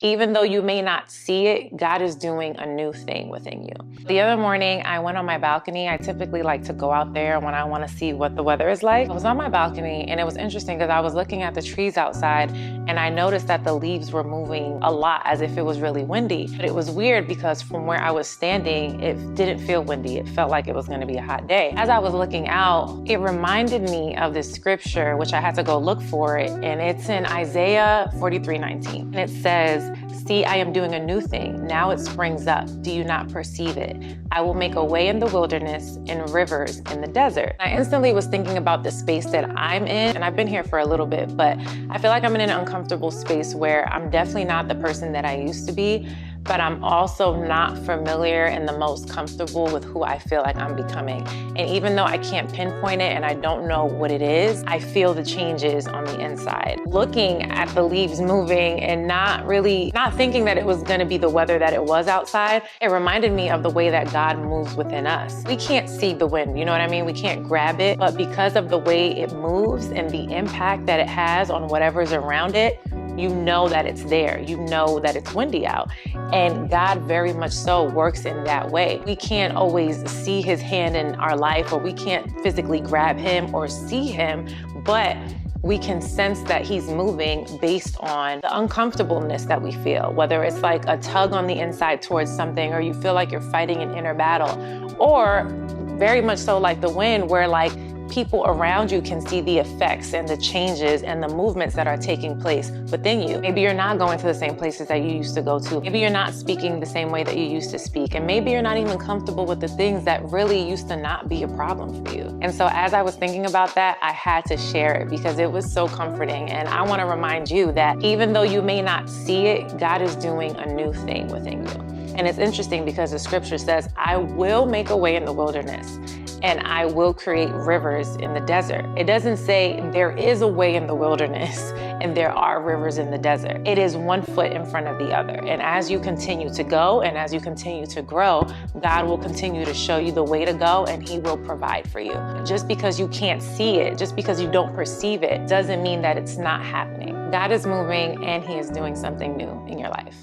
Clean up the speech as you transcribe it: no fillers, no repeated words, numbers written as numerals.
Even though you may not see it, God is doing a new thing within you. The other morning, I went on my balcony. I typically like to go out there when I want to see what the weather is like. I was on my balcony, and it was interesting because I was looking at the trees outside, and I noticed that the leaves were moving a lot as if it was really windy. But it was weird because from where I was standing, it didn't feel windy. It felt like it was going to be a hot day. As I was looking out, it reminded me of this scripture, which I had to go look for it, and it's in Isaiah 43:19. And it says, "See, I am doing a new thing. Now it springs up. Do you not perceive it? I will make a way in the wilderness and rivers in the desert." I instantly was thinking about the space that I'm in, and I've been here for a little bit, but I feel like I'm in an uncomfortable space where I'm definitely not the person that I used to be, but I'm also not familiar and the most comfortable with who I feel like I'm becoming. And even though I can't pinpoint it and I don't know what it is, I feel the changes on the inside. Looking at the leaves moving and not thinking that it was gonna be the weather that it was outside, it reminded me of the way that God moves within us. We can't see the wind, you know what I mean? We can't grab it, but because of the way it moves and the impact that it has on whatever's around it, you know that it's there. You know that it's windy out. And God very much so works in that way. We can't always see his hand in our life, or we can't physically grab him or see him, but we can sense that he's moving based on the uncomfortableness that we feel, whether it's like a tug on the inside towards something, or you feel like you're fighting an inner battle, or very much so like the wind, where like people around you can see the effects and the changes and the movements that are taking place within you. Maybe you're not going to the same places that you used to go to. Maybe you're not speaking the same way that you used to speak. And maybe you're not even comfortable with the things that really used to not be a problem for you. And so as I was thinking about that, I had to share it because it was so comforting. And I want to remind you that even though you may not see it, God is doing a new thing within you. And it's interesting because the scripture says, "I will make a way in the wilderness, and I will create rivers in the desert." It doesn't say there is a way in the wilderness and there are rivers in the desert. It is one foot in front of the other. And as you continue to go and as you continue to grow, God will continue to show you the way to go, and he will provide for you. Just because you can't see it, just because you don't perceive it, doesn't mean that it's not happening. God is moving and he is doing something new in your life.